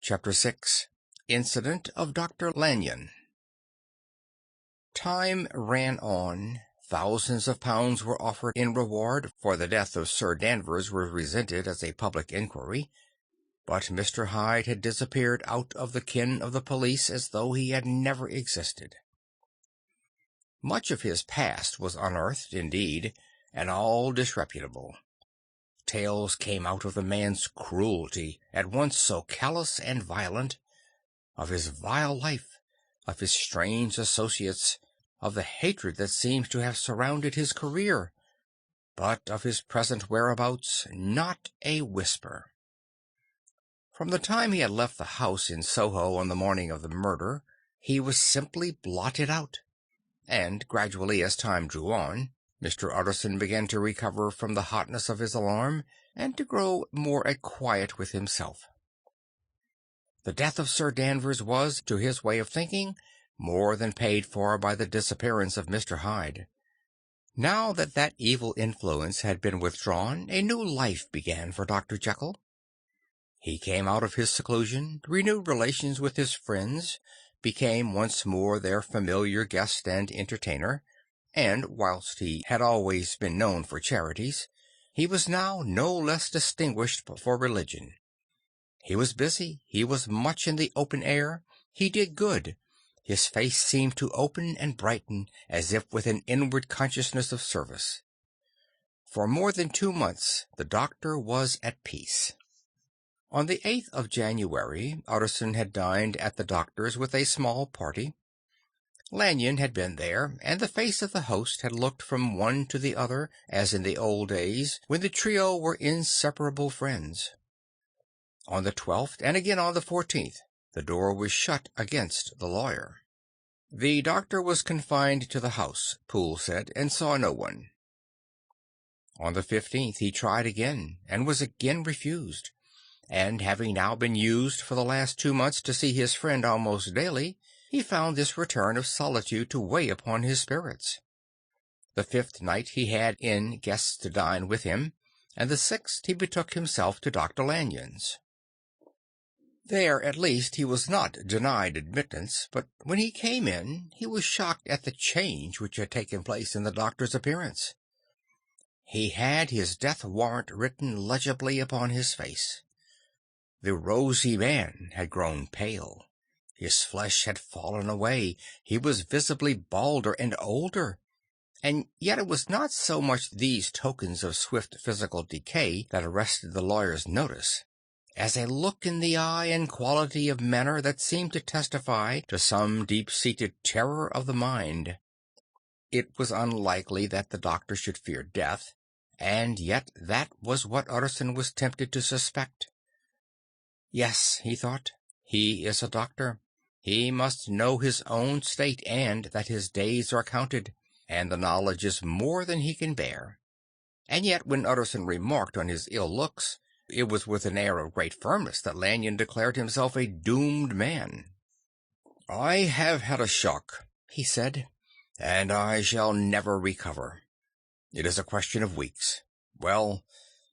Chapter 6. Incident of Dr. Lanyon. Time ran on. Thousands of pounds were offered in reward, for the death of Sir Danvers was resented as a public inquiry, but Mr. Hyde had disappeared out of the ken of the police as though he had never existed. Much of his past was unearthed, indeed, and all disreputable. Tales came out of the man's cruelty, at once so callous and violent, of his vile life, of his strange associates, of the hatred that seems to have surrounded his career, but of his present whereabouts not a whisper. From the time he had left the house in Soho on the morning of the murder, he was simply blotted out, and gradually, as time drew on, Mr. Utterson began to recover from the hotness of his alarm, and to grow more at quiet with himself. The death of Sir Danvers was, to his way of thinking, more than paid for by the disappearance of Mr. Hyde. Now that that evil influence had been withdrawn, a new life began for Dr. Jekyll. He came out of his seclusion, renewed relations with his friends, became once more their familiar guest and entertainer, and whilst he had always been known for charities, he was now no less distinguished for religion. He was busy, he was much in the open air, he did good, his face seemed to open and brighten as if with an inward consciousness of service. For more than 2 months the doctor was at peace. On the 8th of January, Utterson had dined at the doctor's with a small party. Lanyon had been there, and the face of the host had looked from one to the other, as in the old days, when the trio were inseparable friends. On the 12th, and again on the 14th, the door was shut against the lawyer. The doctor was confined to the house, Poole said, and saw no one. On the 15th he tried again, and was again refused, and having now been used for the last 2 months to see his friend almost daily, he found this return of solitude to weigh upon his spirits. The 5th night he had in guests to dine with him, and the 6th he betook himself to Dr. Lanyon's. There, at least, he was not denied admittance, but when he came in, he was shocked at the change which had taken place in the doctor's appearance. He had his death warrant written legibly upon his face. The rosy man had grown pale. His flesh had fallen away, he was visibly balder and older, and yet it was not so much these tokens of swift physical decay that arrested the lawyer's notice, as a look in the eye and quality of manner that seemed to testify to some deep-seated terror of the mind. It was unlikely that the doctor should fear death, and yet that was what Utterson was tempted to suspect. Yes, he thought, he is a doctor. He must know his own state, and that his days are counted, and the knowledge is more than he can bear. And yet when Utterson remarked on his ill looks, it was with an air of great firmness that Lanyon declared himself a doomed man. "I have had a shock," he said, "and I shall never recover. It is a question of weeks. Well,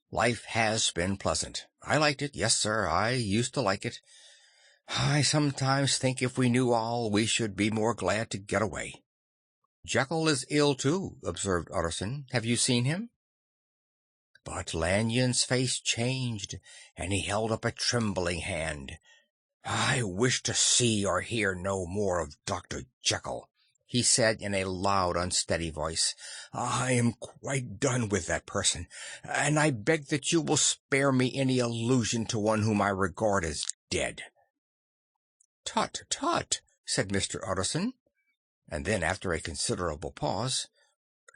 life has been pleasant. I liked it, yes, sir, I used to like it. I sometimes think if we knew all, we should be more glad to get away." "Jekyll is ill, too," observed Utterson. "Have you seen him?" But Lanyon's face changed, and he held up a trembling hand. "I wish to see or hear no more of Dr. Jekyll," he said in a loud, unsteady voice. "I am quite done with that person, and I beg that you will spare me any allusion to one whom I regard as dead." "Tut, tut," said Mr. Utterson, and then, after a considerable pause,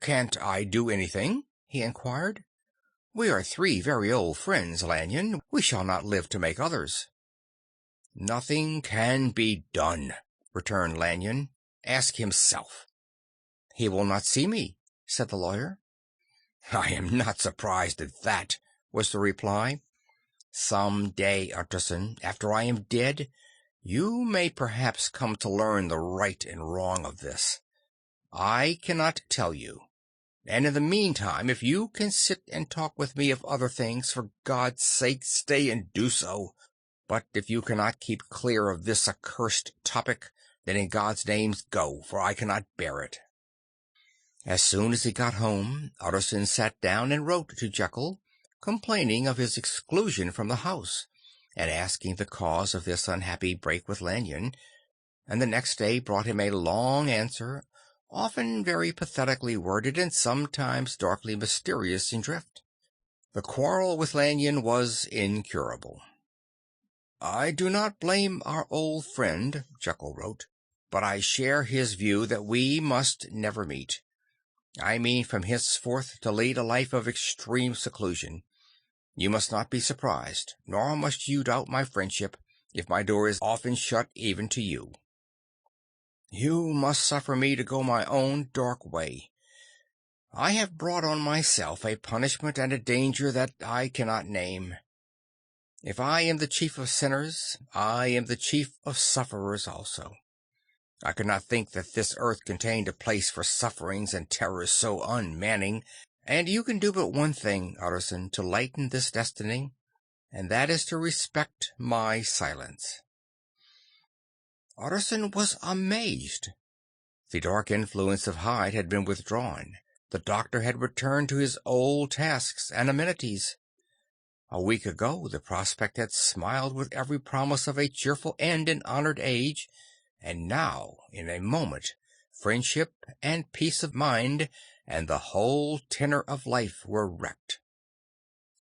"Can't I do anything?" he inquired. "We are 3 very old friends, Lanyon. We shall not live to make others." "Nothing can be done," returned Lanyon. "Ask himself." "He will not see me," said the lawyer. "I am not surprised at that," was the reply. "Some day, Utterson, after I am dead, you may perhaps come to learn the right and wrong of this. I cannot tell you. And in the meantime, if you can sit and talk with me of other things, for God's sake stay and do so. But if you cannot keep clear of this accursed topic, then in God's name go, for I cannot bear it." As soon as he got home, Utterson sat down and wrote to Jekyll, complaining of his exclusion from the house, and asking the cause of this unhappy break with Lanyon, and the next day brought him a long answer, often very pathetically worded and sometimes darkly mysterious in drift. The quarrel with Lanyon was incurable. "I do not blame our old friend," Jekyll wrote, "but I share his view that we must never meet. I mean from henceforth to lead a life of extreme seclusion. You must not be surprised, nor must you doubt my friendship, if my door is often shut even to you. You must suffer me to go my own dark way. I have brought on myself a punishment and a danger that I cannot name. If I am the chief of sinners, I am the chief of sufferers also. I could not think that this earth contained a place for sufferings and terrors so unmanning, and you can do but one thing, Utterson, to lighten this destiny, and that is to respect my silence." Utterson was amazed. The dark influence of Hyde had been withdrawn. The doctor had returned to his old tasks and amenities. A week ago the prospect had smiled with every promise of a cheerful end in honored age, and now, in a moment, friendship and peace of mind and the whole tenor of life were wrecked.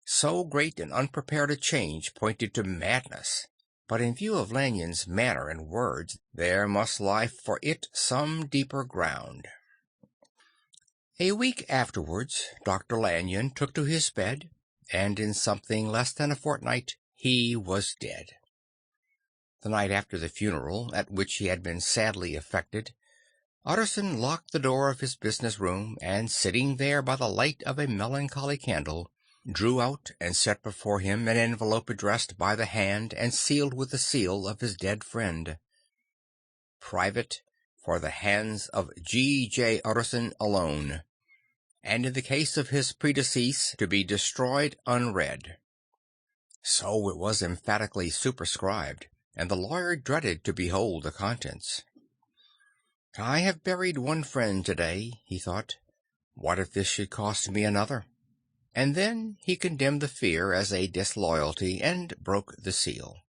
So great and unprepared a change pointed to madness, but in view of Lanyon's manner and words, there must lie for it some deeper ground. A week afterwards, Dr. Lanyon took to his bed, and in something less than a fortnight he was dead. The night after the funeral, at which he had been sadly affected, Utterson locked the door of his business room, and sitting there by the light of a melancholy candle, drew out and set before him an envelope addressed by the hand and sealed with the seal of his dead friend. "Private, for the hands of G.J. Utterson alone, and in the case of his predecease to be destroyed unread." So it was emphatically superscribed, and the lawyer dreaded to behold the contents. "I have buried one friend today," he thought. "What if this should cost me another?" And then he condemned the fear as a disloyalty, and broke the seal.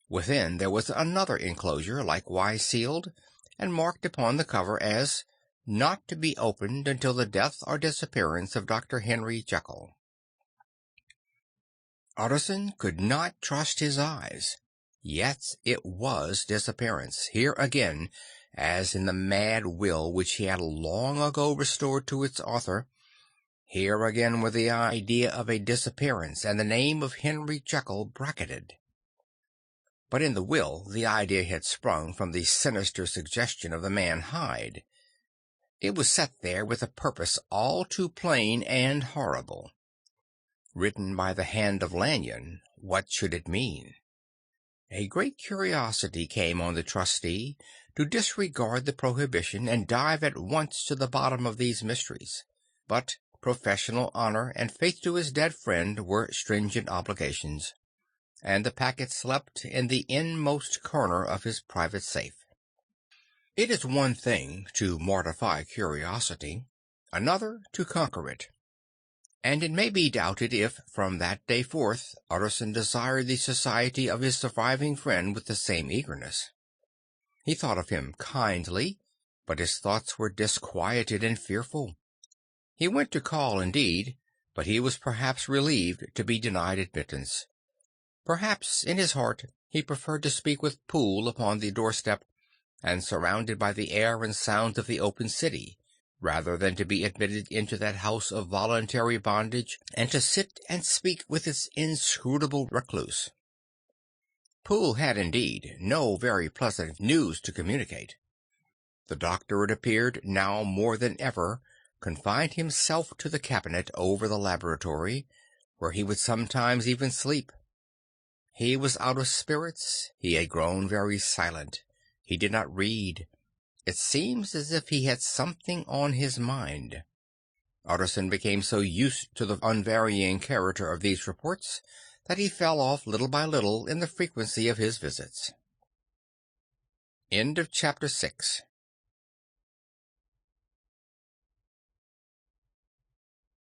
Within there was another enclosure, likewise sealed, and marked upon the cover as "Not to be opened until the death or disappearance of Dr. Henry Jekyll." Utterson could not trust his eyes. Yes, it was disappearance, here again, as in the mad will which he had long ago restored to its author. Here again were the idea of a disappearance and the name of Henry Jekyll bracketed. But in the will the idea had sprung from the sinister suggestion of the man Hyde. It was set there with a purpose all too plain and horrible. Written by the hand of Lanyon, what should it mean? A great curiosity came on the trustee to disregard the prohibition and dive at once to the bottom of these mysteries. But professional honor and faith to his dead friend were stringent obligations, and the packet slept in the inmost corner of his private safe. It is one thing to mortify curiosity, another to conquer it. And it may be doubted if, from that day forth, Utterson desired the society of his surviving friend with the same eagerness. He thought of him kindly, but his thoughts were disquieted and fearful. He went to call indeed, but he was perhaps relieved to be denied admittance. Perhaps in his heart he preferred to speak with Poole upon the doorstep, and surrounded by the air and sounds of the open city, rather than to be admitted into that house of voluntary bondage, and to sit and speak with its inscrutable recluse. Poole had, indeed, no very pleasant news to communicate. The doctor, it appeared, now more than ever, confined himself to the cabinet over the laboratory, where he would sometimes even sleep. He was out of spirits, he had grown very silent, he did not read. It seems as if he had something on his mind. Utterson became so used to the unvarying character of these reports that he fell off little by little in the frequency of his visits. End of chapter 6.